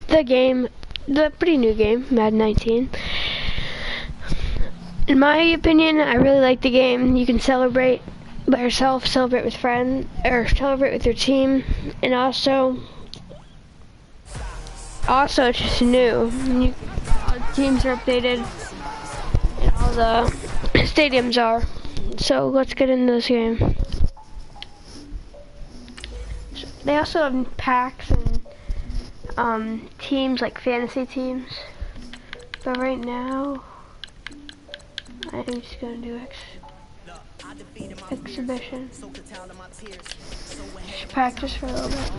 the game, the pretty new game, Madden 19. In my opinion, I really like the game. You can celebrate by yourself, celebrate with friends, or celebrate with your team, and also it's just new. All the teams are updated, and all the stadiums are. So let's get into this game. They also have packs and teams like fantasy teams. But right now, I'm just gonna do exhibition. Just practice for a little bit.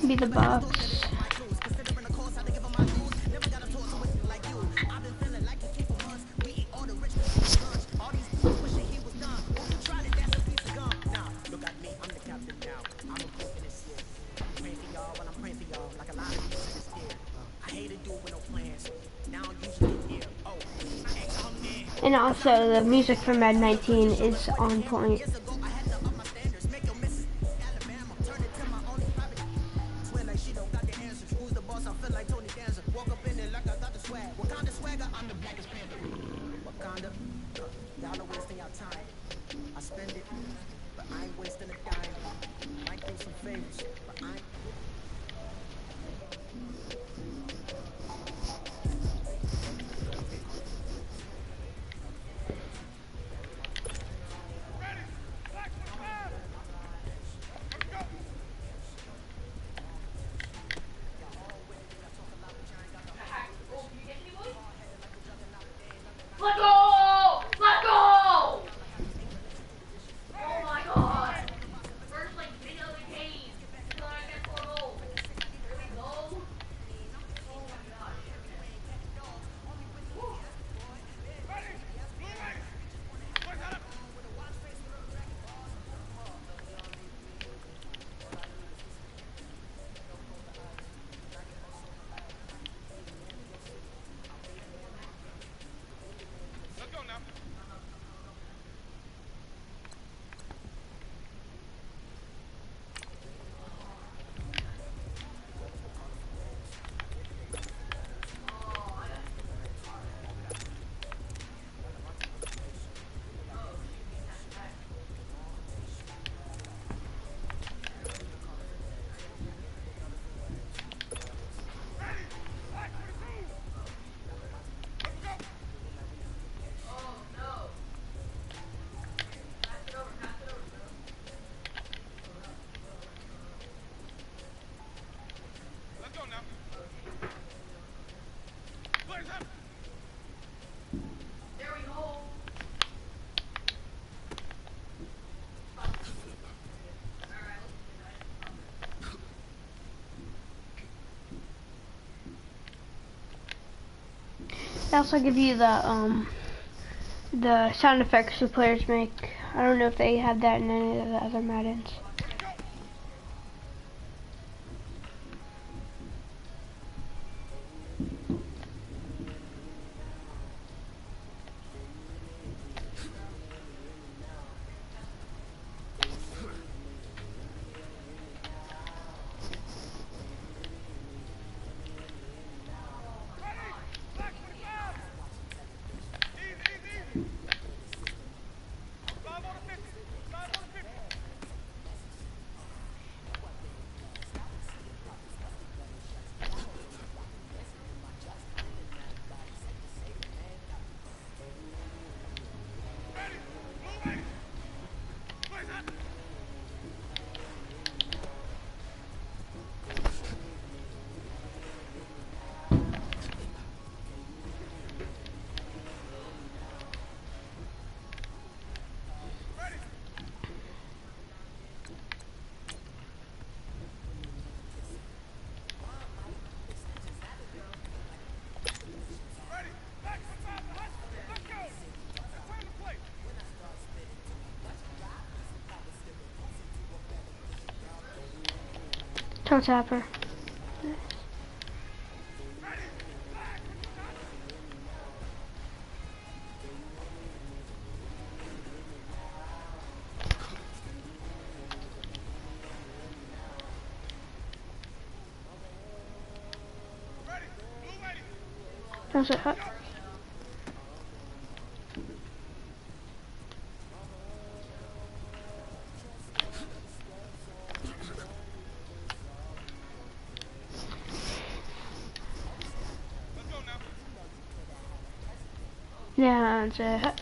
Be the Bucks. And also, the music for Madden 19 is on point. They also give you the sound effects the players make. I don't know if they have that in any of the other Maddens. Toe tapper. How's it hot? Yeah, it's hot.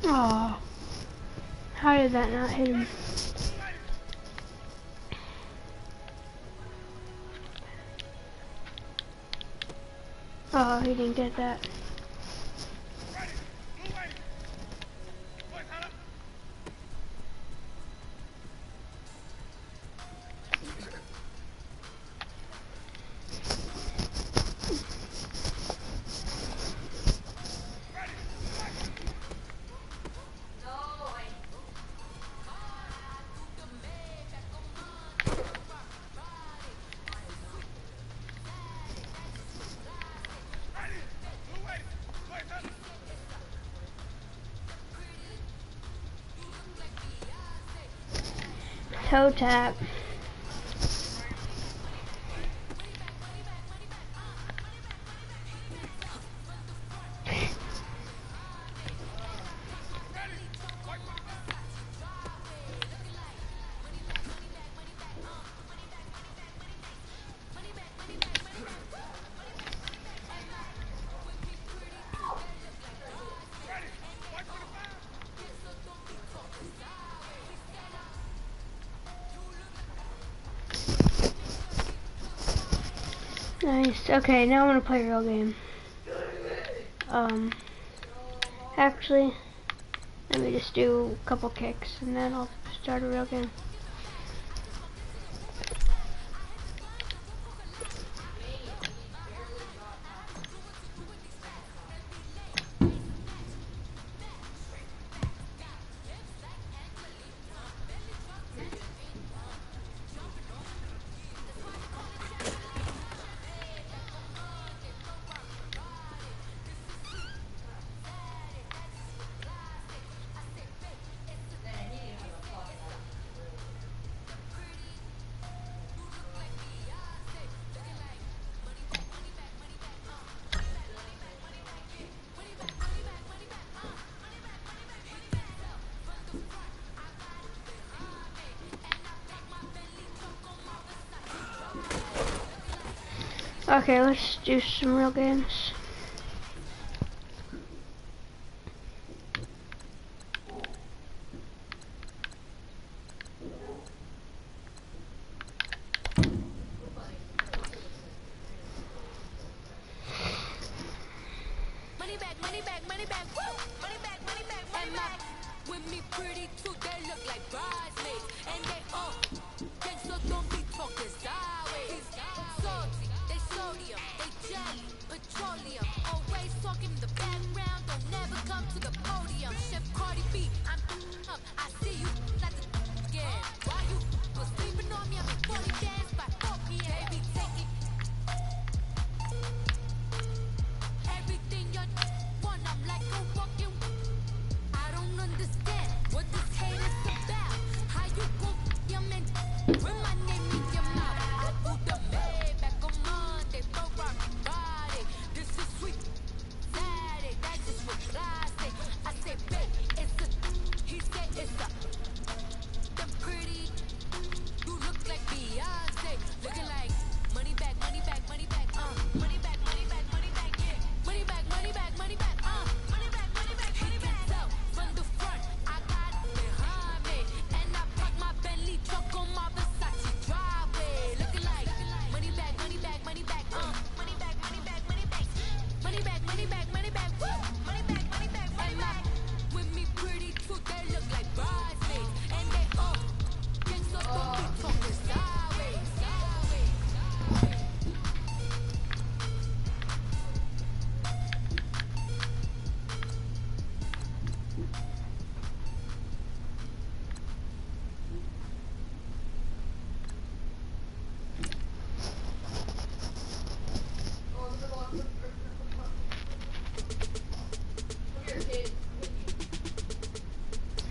Oh, how did that not hit him? Oh, he didn't get that. Toe tap. Nice. Okay, now I want to play a real game. Actually, let me just do a couple kicks and then I'll start a real game. Okay, let's do some real games.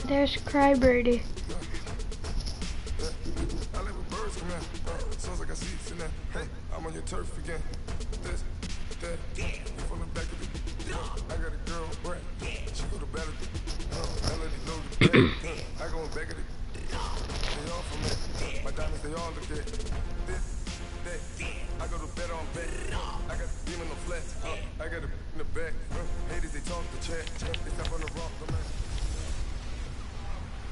There's Crybirdie. Sounds like I see it in that. Hey, I'm on your turf again. This, that, you from the back of the. I got a girl, Brett. She go to battle. I let it know the back. I go in back of the. They all from that. My diamonds, they all look at. This, that. I go to bed on bed. I got the demon on flat. I got it in the back. Haters, they talk the chat. They stop on the rock, man.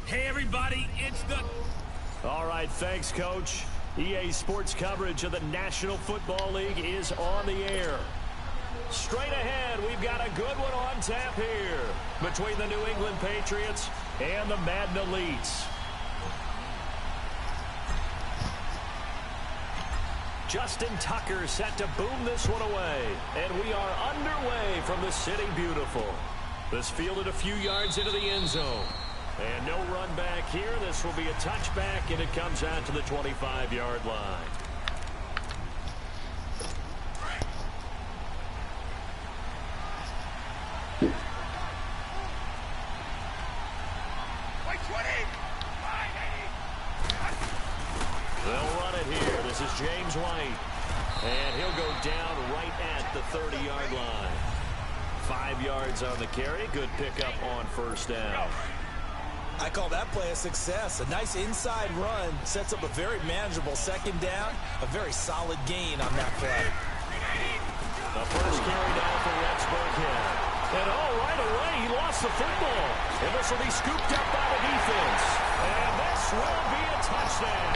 Hey, everybody, it's the... All right, thanks, Coach. EA Sports coverage of the National Football League is on the air. Straight ahead, we've got a good one on tap here between the New England Patriots and the Madden Elites. Justin Tucker set to boom this one away, and we are underway from the City Beautiful. This fielded a few yards into the end zone. And no run back here. This will be a touchback, and it comes out to the 25-yard line. They'll run it here. This is James White. And he'll go down right at the 30-yard line. 5 yards on the carry. Good pickup on first down. I call that play a success. A nice inside run sets up a very manageable second down. A very solid gain on that play. The first carry down for Rex Burkhead. And right away, he lost the football. And this will be scooped up by the defense. And this will be a touchdown.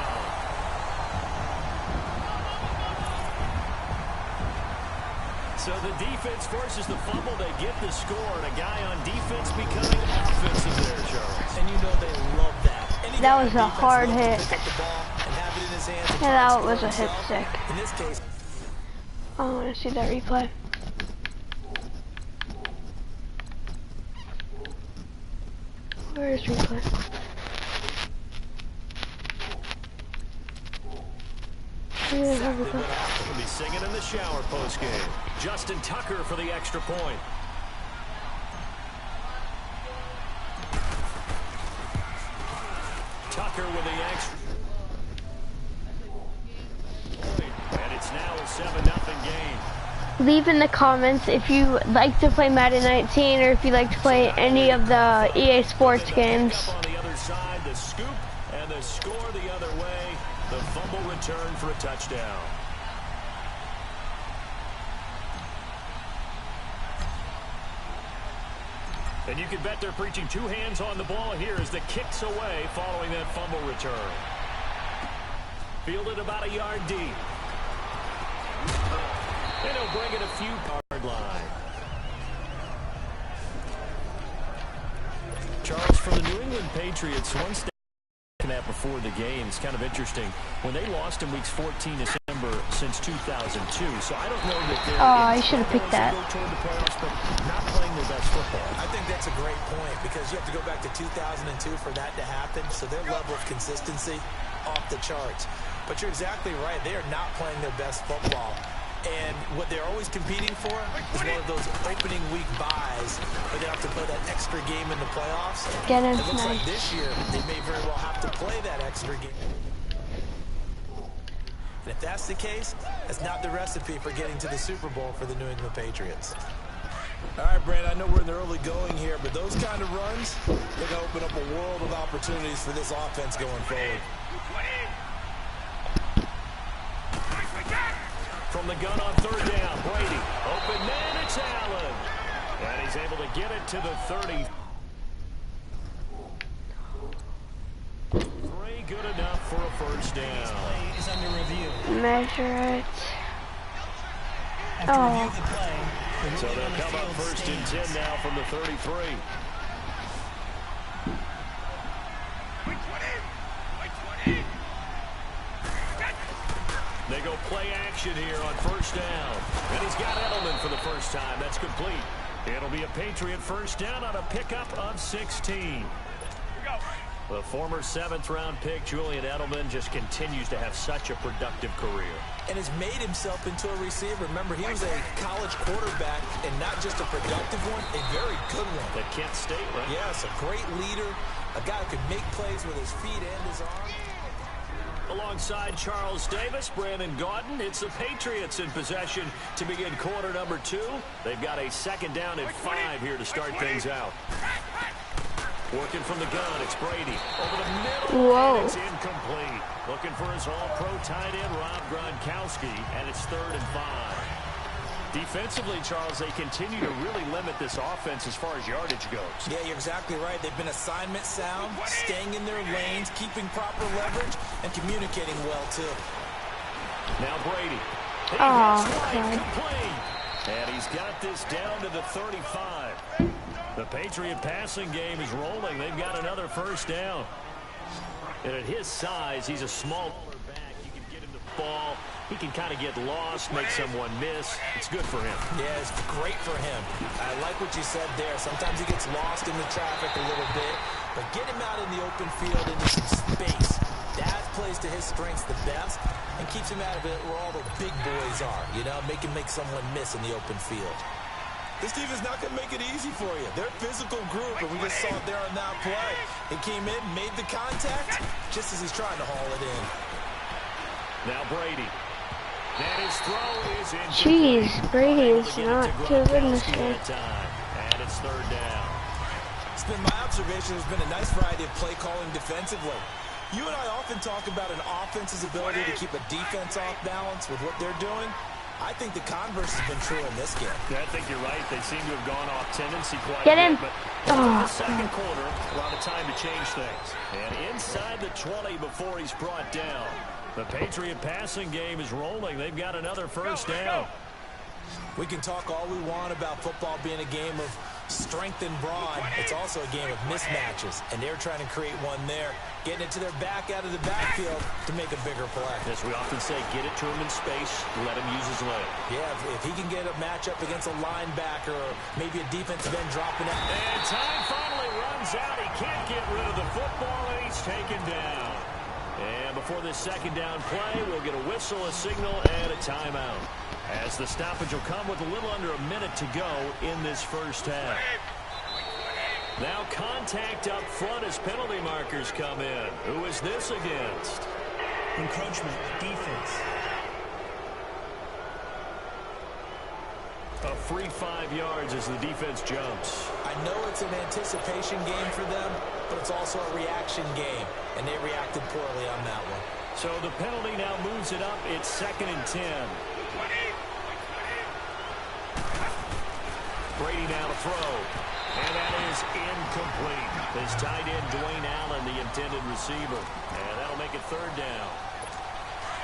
So the defense forces the fumble. They get the score, and a guy on defense becoming offensive there, Charles. And you know they love that. That was a hard hit. Yeah, that was a hit stick. In this case, I want to see that replay. Where is replay? We'll be singing in the shower postgame. Justin Tucker for the extra point. Tucker with the extra. And it's now a 7-0 game. Leave in the comments if you like to play Madden 19 or if you like to play any of the EA Sports games. On the other side, the scoop and the score the other way. The fumble return for a touchdown. And you can bet they're preaching two hands on the ball here as the kick's away following that fumble return. Fielded about a yard deep. And he'll bring it a few yard line. Charles, for the New England Patriots, one step at before the game. It's kind of interesting. When they lost in weeks 14 December since 2002, so I don't know that they're I should have picked that. Toward the playoffs, but not playing their best football. I think that's a great point because you have to go back to 2002 for that to happen. So their level of consistency off the charts. But you're exactly right. They are not playing their best football. And what they're always competing for is one of those opening week buys where they have to play that extra game in the playoffs. Get him, it looks nice. like this year they may very well have to play that extra game. And if that's the case, that's not the recipe for getting to the Super Bowl for the New England Patriots. All right, Brand, I know we're in the early going here, but those kind of runs, they're going to open up a world of opportunities for this offense going forward. From the gun on third down, Brady. Open man, it's Allen. And he's able to get it to the 30. 3 good enough for a first down. Play is under review. Measure it. After review of the play, So they'll come up first and 10 now from the 33. They go play action here on first down. And he's got Edelman for the first time. That's complete. It'll be a Patriot first down on a pickup of 16. The former 7th-round pick, Julian Edelman, just continues to have such a productive career. And has made himself into a receiver. Remember, he was a college quarterback, and not just a productive one, a very good one. At Kent State, right? Yes, a great leader, a guy who can make plays with his feet and his arms. Alongside Charles Davis, Brandon Gaudin. It's the Patriots in possession to begin quarter number 2. They've got a 2nd down and 5 here to start things out. Working from the gun, it's Brady. Over the middle, Whoa. and it's incomplete. Looking for his all-pro tight end, Rob Gronkowski, and it's 3rd and 5. Defensively, Charles, they continue to really limit this offense as far as yardage goes. Yeah, you're exactly right. They've been assignment sound, staying in their lanes, keeping proper leverage, and communicating well, too. Now Brady. He Oh, hits right, God. complete. And he's got this down to the 35. The Patriot passing game is rolling. They've got another 1st down. And at his size, he's a small back. You can get him the ball. He can kind of get lost, make someone miss. It's good for him. Yeah, it's great for him. I like what you said there. Sometimes he gets lost in the traffic a little bit, but get him out in the open field into some space. That plays to his strengths the best and keeps him out of it where all the big boys are, you know, make someone miss in the open field. This team is not going to make it easy for you. They're a physical group, and we just saw it there on that play. He came in, made the contact, just as he's trying to haul it in. Now Brady. And his throw is in. Jeez, Brady is not too good in this game. And it's 3rd down. It's been my observation there's been a nice variety of play calling defensively. You and I often talk about an offense's ability to keep a defense off balance with what they're doing. I think the converse has been true in this game. Yeah, I think you're right. They seem to have gone off tendency quite Get a him. bit. But Oh, the 2nd quarter, a lot of time to change things. And inside the 20 before he's brought down. The Patriot passing game is rolling. They've got another 1st down. We can talk all we want about football being a game of strength and brawn. It's also a game of mismatches, and they're trying to create one there, getting it to their back out of the backfield to make a bigger play. As we often say, get it to him in space, let him use his leg. Yeah, if he can get a matchup against a linebacker or maybe a defensive end dropping it. And time finally runs out. He can't get rid of the football, and he's taken down. And before this 2nd down play, we'll get a whistle, a signal, and a timeout. As the stoppage will come with a little under a minute to go in this 1st half. Now contact up front as penalty markers come in. Who is this against? Encroachment, defense. A free 5 yards as the defense jumps. I know it's an anticipation game for them, but it's also a reaction game, and they reacted poorly on that one. So the penalty now moves it up. It's 2nd and 10. Brady now to throw. And that is incomplete. His tight end, Dwayne Allen, the intended receiver. And that'll make it 3rd down.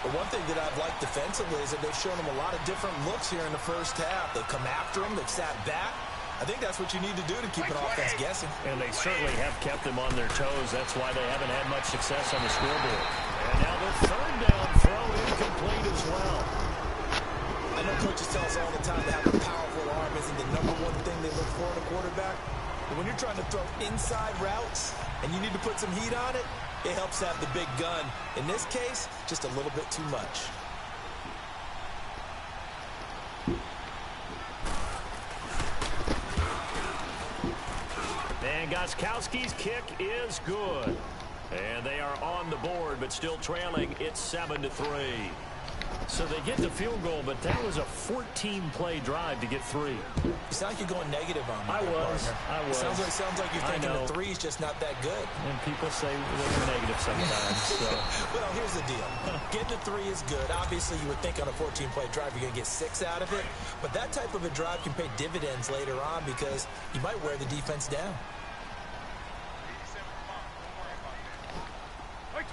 But one thing that I've liked defensively is that they've shown him a lot of different looks here in the 1st half. They've come after him. They've sat back. I think that's what you need to do to keep an offense guessing. And they certainly have kept them on their toes. That's why they haven't had much success on the scoreboard. And now the 3rd down throw incomplete as well. I know coaches tell us all the time that having a powerful arm isn't the #1 thing they look for in a quarterback. But when you're trying to throw inside routes and you need to put some heat on it, it helps have the big gun. In this case, just a little bit too much. And Gostkowski's kick is good. And they are on the board, but still trailing. It's 7-3. So they get the field goal, but that was a 14-play drive to get 3. You sound like you're going negative on me. I was. It sounds like you're thinking the 3's just not that good. And people say they're negative sometimes. So. Well, here's the deal. Getting the 3 is good. Obviously, you would think on a 14-play drive you're going to get 6 out of it. But that type of a drive can pay dividends later on because you might wear the defense down.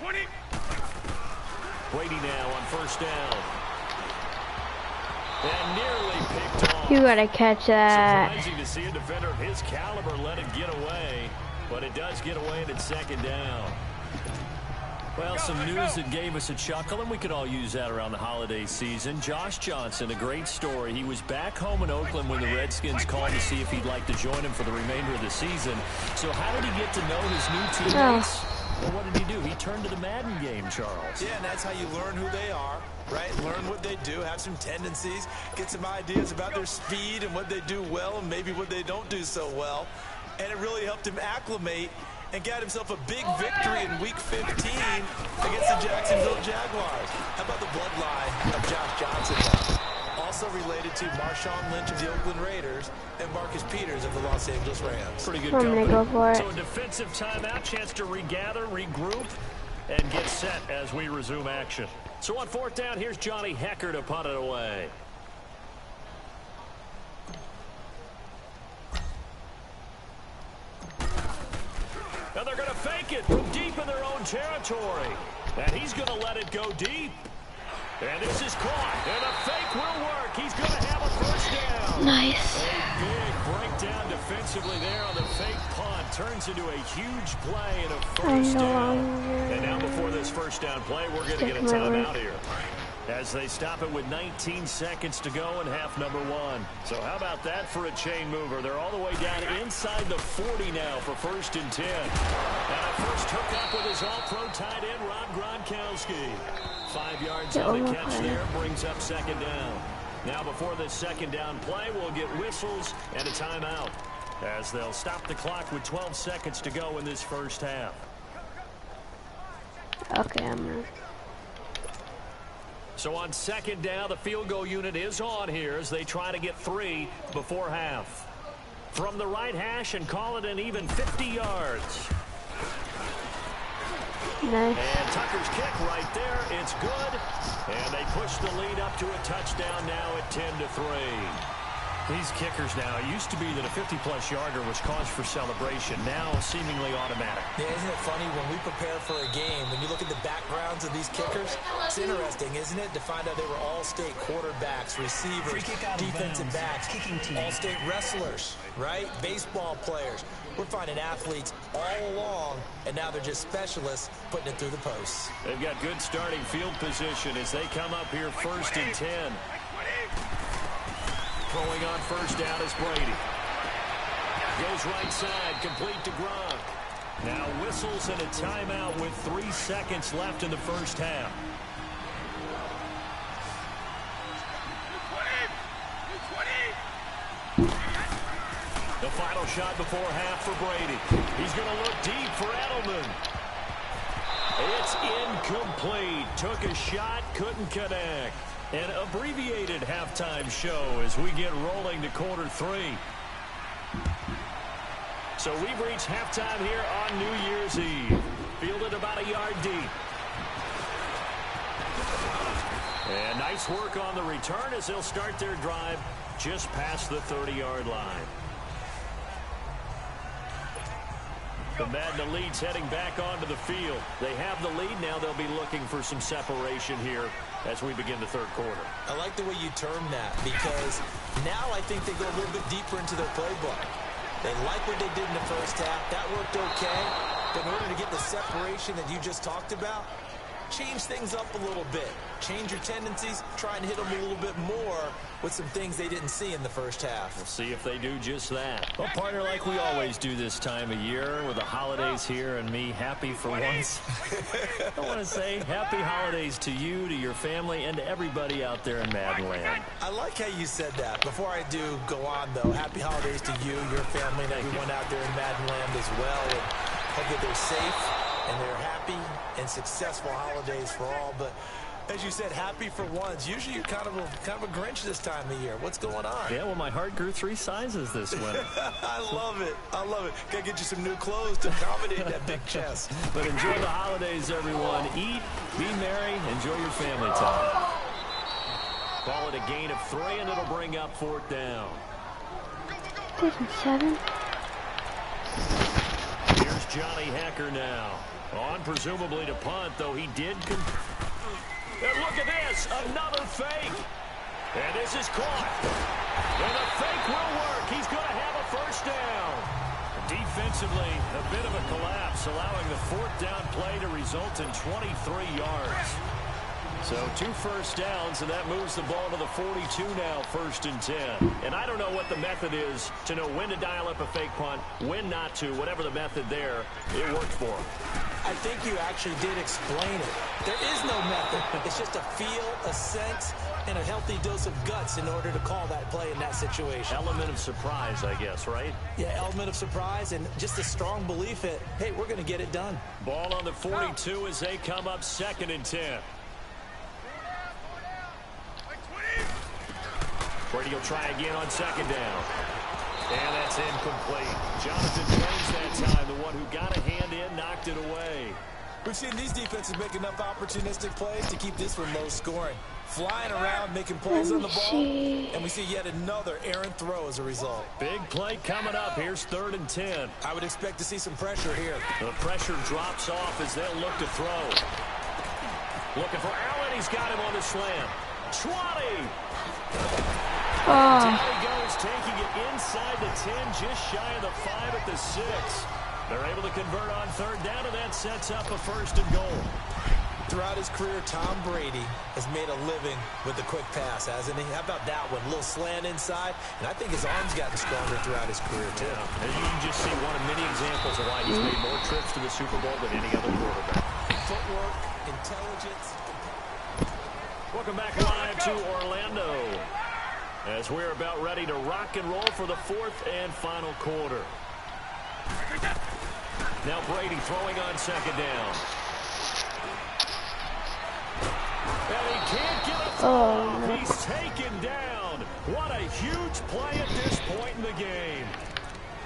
20. Brady now on 1st down. And nearly picked off. You gotta catch that. Surprising to see a defender of his caliber let it get away. But it does get away and it's 2nd down. Well, some news that gave us a chuckle, and we could all use that around the holiday season. Josh Johnson, a great story. He was back home in Oakland when the Redskins called to see if he'd like to join him for the remainder of the season. So how did he get to know his new teammates? Well, what did he do? He turned to the Madden game, Charles. Yeah, and that's how you learn who they are, right? Learn what they do, have some tendencies, get some ideas about their speed and what they do well and maybe what they don't do so well. And it really helped him acclimate and got himself a big victory in Week 15 against the Jacksonville Jaguars. How about the bloodline of Josh Johnson now? Also related to Marshawn Lynch of the Oakland Raiders and Marcus Peters of the Los Angeles Rams. Pretty good I'm company. gonna go for it. So a defensive timeout, chance to regather, regroup, and get set as we resume action. So on 4th down, here's Johnny Hekker to punt it away. And they're going to fake it from deep in their own territory. And he's going to let it go deep. And this is caught. And a fake will work. He's going to have a first down. Nice. A big breakdown defensively there on the fake punt. Turns into a huge play and a first down. And now before this first down play, we're going to get a timeout here, as they stop it with 19 seconds to go in half number 1. So how about that for a chain mover? They're all the way down inside the 40 now for 1st and 10. And a first hookup with his all-pro tight end, Rob Gronkowski. 5 yards on the catch there, brings up 2nd down. Now before this 2nd down play, we'll get whistles and a timeout, as they'll stop the clock with 12 seconds to go in this first half. Okay, I'm gonna... So on 2nd down, the field goal unit is on here as they try to get 3 before half. From the right hash and call it an even 50 yards. Nice. And Tucker's kick right there. It's good. And they push the lead up to a touchdown now at 10-3. These kickers now, it used to be that a 50-plus yarder was cause for celebration. Now seemingly automatic. Yeah, isn't it funny when we prepare for a game, when you look at the backgrounds of these kickers, it's interesting, isn't it, to find out they were all-state quarterbacks, receivers, defensive backs, all-state wrestlers, right? Baseball players. We're finding athletes all along, and now they're just specialists putting it through the posts. They've got good starting field position as they come up here 1st and 10. Throwing on 1st down is Brady. Goes right side, complete to Gronk. Now whistles and a timeout with 3 seconds left in the first half. The final shot before half for Brady. He's going to look deep for Edelman. It's incomplete. Took a shot, couldn't connect. An abbreviated halftime show as we get rolling to quarter 3. So we've reached halftime here on New Year's Eve. Fielded about a yard deep. And nice work on the return as they'll start their drive just past the 30-yard line. The Madden Elite's heading back onto the field. They have the lead. Now they'll be looking for some separation here as we begin the 3rd quarter. I like the way you term that, because now I think they go a little bit deeper into their playbook. They like what they did in the first half. That worked okay. But in order to get the separation that you just talked about, change things up a little bit. Change your tendencies. Try and hit them a little bit more with some things they didn't see in the first half. We'll see if they do just that. Well, partner, like we always do this time of year with the holidays here and me happy for once. I want to say happy holidays to you, to your family, and to everybody out there in Madden Land. I like how you said that. Before I do go on, though, happy holidays to you, your family, and everyone out there in Madden Land as well. And hope that they're safe and they're happy and successful holidays for all. But as you said, happy for once. Usually you're kind of a Grinch this time of year. What's going on? Yeah, well, my heart grew 3 sizes this winter. I love it. I love it. Got to get you some new clothes to accommodate that big chest. But enjoy the holidays, everyone. Eat, be merry, enjoy your family time. Call it a gain of 3, and it'll bring up 4th down. 5th and 7. Here's Johnny Hekker now. On presumably to punt, though he did. And look at this, another fake. And this is caught. And the fake will work. He's going to have a first down. Defensively, a bit of a collapse. pass, allowing the fourth down play to result in 23 yards. So 2 first downs, and that moves the ball to the 42 now, 1st and 10. And I don't know what the method is to know when to dial up a fake punt, when not to. Whatever the method there, it worked for him. I think you actually did explain it. There is no method. It's just a feel, a sense, and a healthy dose of guts in order to call that play in that situation. Element of surprise, I guess, right? Yeah, element of surprise and just a strong belief that, hey, we're going to get it done. Ball on the 42 as they come up 2nd and 10. Brady will try again on 2nd down. And that's incomplete. Jonathan Jones that time, the one who got a hand in, knocked it away. We've seen these defenses make enough opportunistic plays to keep this one low scoring. Flying around, making plays on the ball, and we see yet another errant throw as a result. Big play coming up. Here's 3rd and 10. I would expect to see some pressure here. The pressure drops off as they'll look to throw. Looking for Allen. He's got him on the slam. 20. Down he goes, taking it inside the 10, just shy of the 5 at the 6. They're able to convert on 3rd down, and that sets up a 1st and goal. Throughout his career, Tom Brady has made a living with the quick pass, hasn't he? How about that one? A little slant inside, and I think his arm's gotten stronger throughout his career, too. Yeah, and you can just see one of many examples of why he's made more trips to the Super Bowl than any other quarterback. Footwork, intelligence. Welcome back live to Orlando, as we're about ready to rock and roll for the 4th and final quarter. Now Brady throwing on 2nd down. And he can't get a throw. No. He's taken down. What a huge play at this point in the game.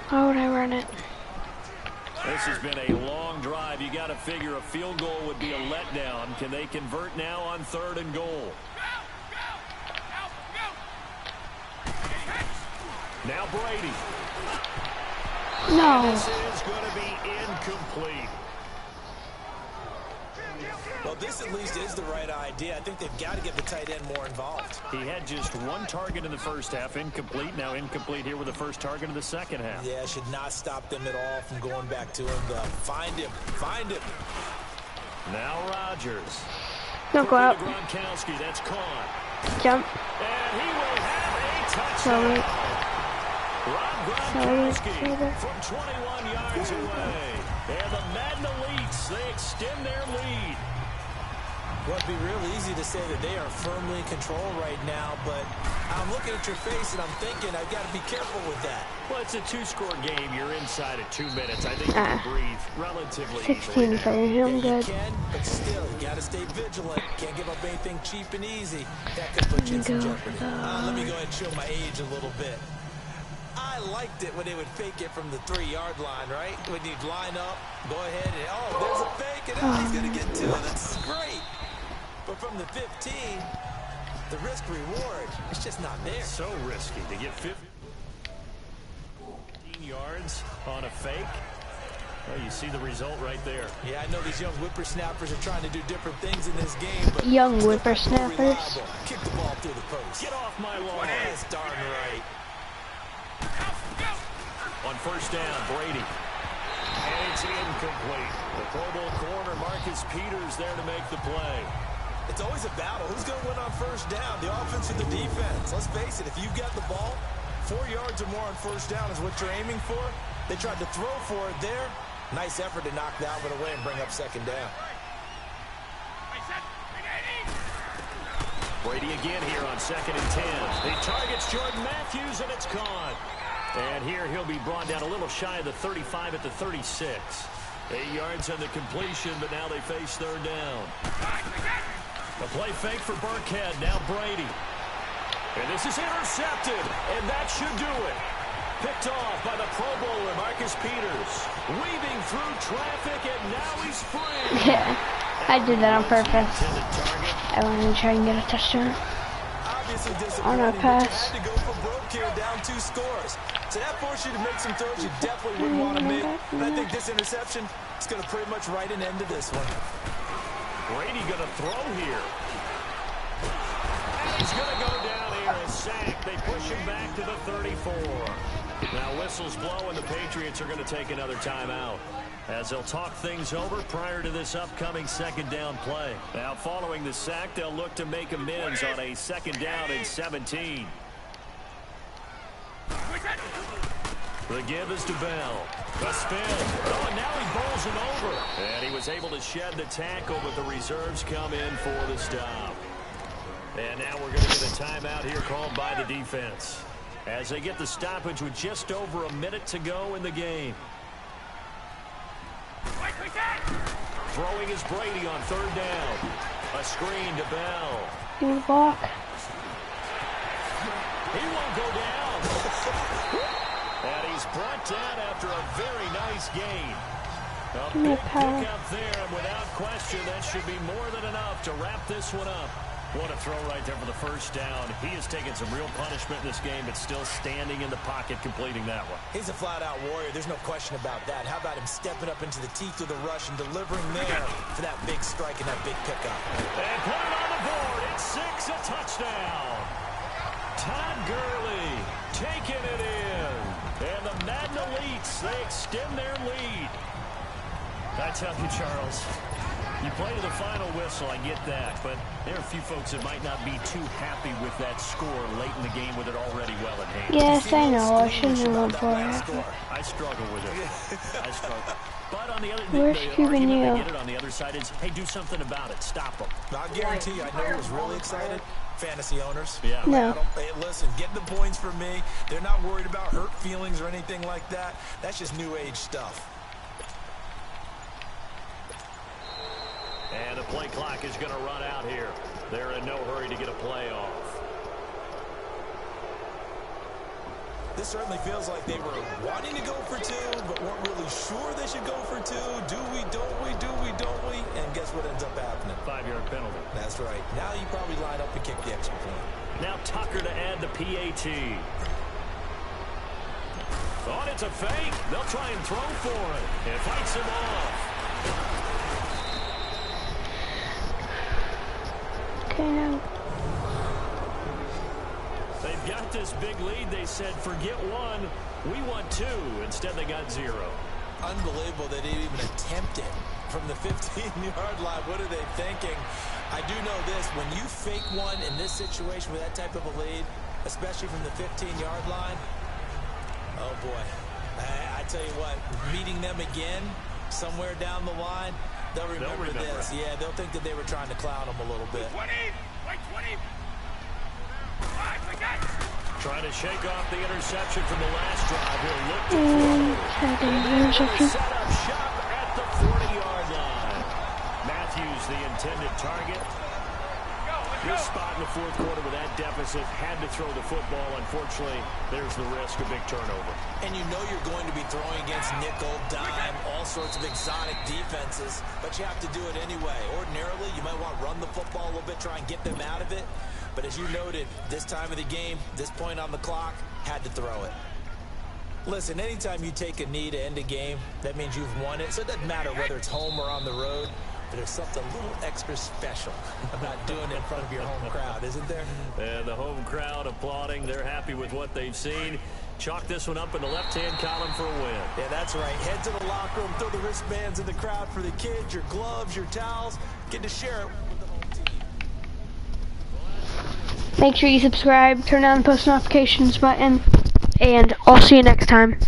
Why would I run it? This has been a long drive. You got to figure a field goal would be a letdown. Can they convert now on 3rd and goal? Now Brady. No. This is going to be incomplete. Well, this at least is the right idea. I think they've got to get the tight end more involved. He had just 1 target in the 1st half, incomplete. Now incomplete here with the 1st target of the 2nd half. Yeah, should not stop them at all from going back to him. Find him. Find him. Now Rodgers. Don't go out. Gronkowski, that's caught. Jump. And he will have a touchdown. Rob Gronkowski from 21 yards away. And the Madden Elites, they extend their lead. Well, it'd be real easy to say that they are firmly in control right now, but I'm looking at your face and I'm thinking I've got to be careful with that. Well, it's a 2-score game. You're inside at 2 minutes. I think you can breathe relatively 16 easily. for him, good. You can, but still, you got to stay vigilant. Can't give up anything cheap and easy. That could put you in some jeopardy. Let me go ahead and show my age a little bit. I liked it when they would fake it from the 3-yard line, right? When you'd line up, go ahead and, oh, there's a fake, and he's going to get 2. That's great. But from the 15, the risk-reward, it's just not there. So risky to get 15 yards on a fake. Well, you see the result right there. Yeah, I know these young whippersnappers are trying to do different things in this game, but Young whippersnappers. Kick the ball through the post. Get off my lawn. That's darn right. On 1st down, Brady. And it's incomplete. The Pro Bowl corner, Marcus Peters, there to make the play. It's always a battle. Who's going to win on 1st down, the offense or the defense? Let's face it, if you've got the ball, 4 yards or more on 1st down is what you're aiming for. They tried to throw for it there. Nice effort to knock that one away and bring up 2nd down. Brady again here on 2nd and 10. He targets Jordan Matthews, and it's caught. And here he'll be brought down a little shy of the 35 at the 36. 8 yards on the completion, but now they face 3rd down. A play fake for Burkhead. Now Brady. And this is intercepted, and that should do it. Picked off by the Pro Bowler, Marcus Peters. Weaving through traffic, and now he's free. Yeah, I did that on purpose. I wanted to try and get a touchdown. Obviously On a disappointing, pass. but you had to go for broke here, down 2 scores. So that forced you to make some throws you definitely wouldn't want to make. And I think this interception is going to pretty much write an end to this one. Brady going to throw here. And he's going to go down here and sack. They push him back to the 34. Now whistles blow, and the Patriots are going to take another timeout. as they'll talk things over prior to this upcoming second down play. Now, following the sack, they'll look to make amends on a second down and 17. The give is to Bell. A spin. Oh, and now he bowls him over. And he was able to shed the tackle, but the reserves come in for the stop. And now we're going to get a timeout here called by the defense, as they get the stoppage with just over a minute to go in the game. Throwing is Brady on third down. A screen to Bell. Good block. He won't go down. And he's brought down after a very nice gain. A big pickup there, and without question, that should be more than enough to wrap this one up. What a throw right there for the first down. He has taken some real punishment in this game, but still standing in the pocket, completing that one. He's a flat-out warrior. There's no question about that. How about him stepping up into the teeth of the rush and delivering there for that big strike and that big pickup. And put it on the board. It's 6, a touchdown. Todd Gurley taking it in. And the Madden Elites, they extend their lead. I tell you, Charles, you play to the final whistle, I get that, but there are a few folks that might not be too happy with that score late in the game with it already well at hand. Yes, I know. I shouldn't have gone for it. I struggle with it. I struggle. But on the other, Where's the argument I get it on the other side is, hey, do something about it. Stop them. I guarantee you, I know who was really excited. Fantasy owners. Yeah. No. Hey, listen, get the points for me. They're not worried about hurt feelings or anything like that. That's just new age stuff. And the play clock is going to run out here. They're in no hurry to get a play off. This certainly feels like they were wanting to go for 2, but weren't really sure they should go for 2. Do we, don't we, do we, don't we? And guess what ends up happening? 5-yard penalty. That's right. Now you probably line up and kick the extra point. Now Tucker to add the PAT. Oh, it's a fake. They'll try and throw for it. It fights him off. Okay, now. They've got this big lead. They said, forget 1. We want 2. Instead, they got 0. Unbelievable they didn't even attempt it from the 15-yard line. What are they thinking? I do know this. When you fake one in this situation with that type of a lead, especially from the 15-yard line, oh, boy. I tell you what, meeting them again somewhere down the line, they'll remember this. Yeah, they'll think that they were trying to clown them a little bit. 20! Like 20! Trying to shake off the interception from the last drive. He'll look to throw. Set up shop at the 40-yard line. Matthews, the intended target. Good spot in the fourth quarter with that deficit. Had to throw the football. Unfortunately, there's the risk of big turnover. And you know you're going to be throwing against nickel, dime, all sorts of exotic defenses, but you have to do it anyway. Ordinarily, you might want to run the football a little bit, try and get them out of it. But as you noted, this time of the game, this point on the clock, had to throw it. Listen, anytime you take a knee to end a game, that means you've won it. So it doesn't matter whether it's home or on the road. But there's something a little extra special about doing it in front of your home crowd, isn't there? And the home crowd applauding. They're happy with what they've seen. Chalk this one up in the left-hand column for a win. Yeah, that's right. Head to the locker room, throw the wristbands in the crowd for the kids, your gloves, your towels. Get to share it with the whole team. Make sure you subscribe, turn on the post notifications button, and I'll see you next time.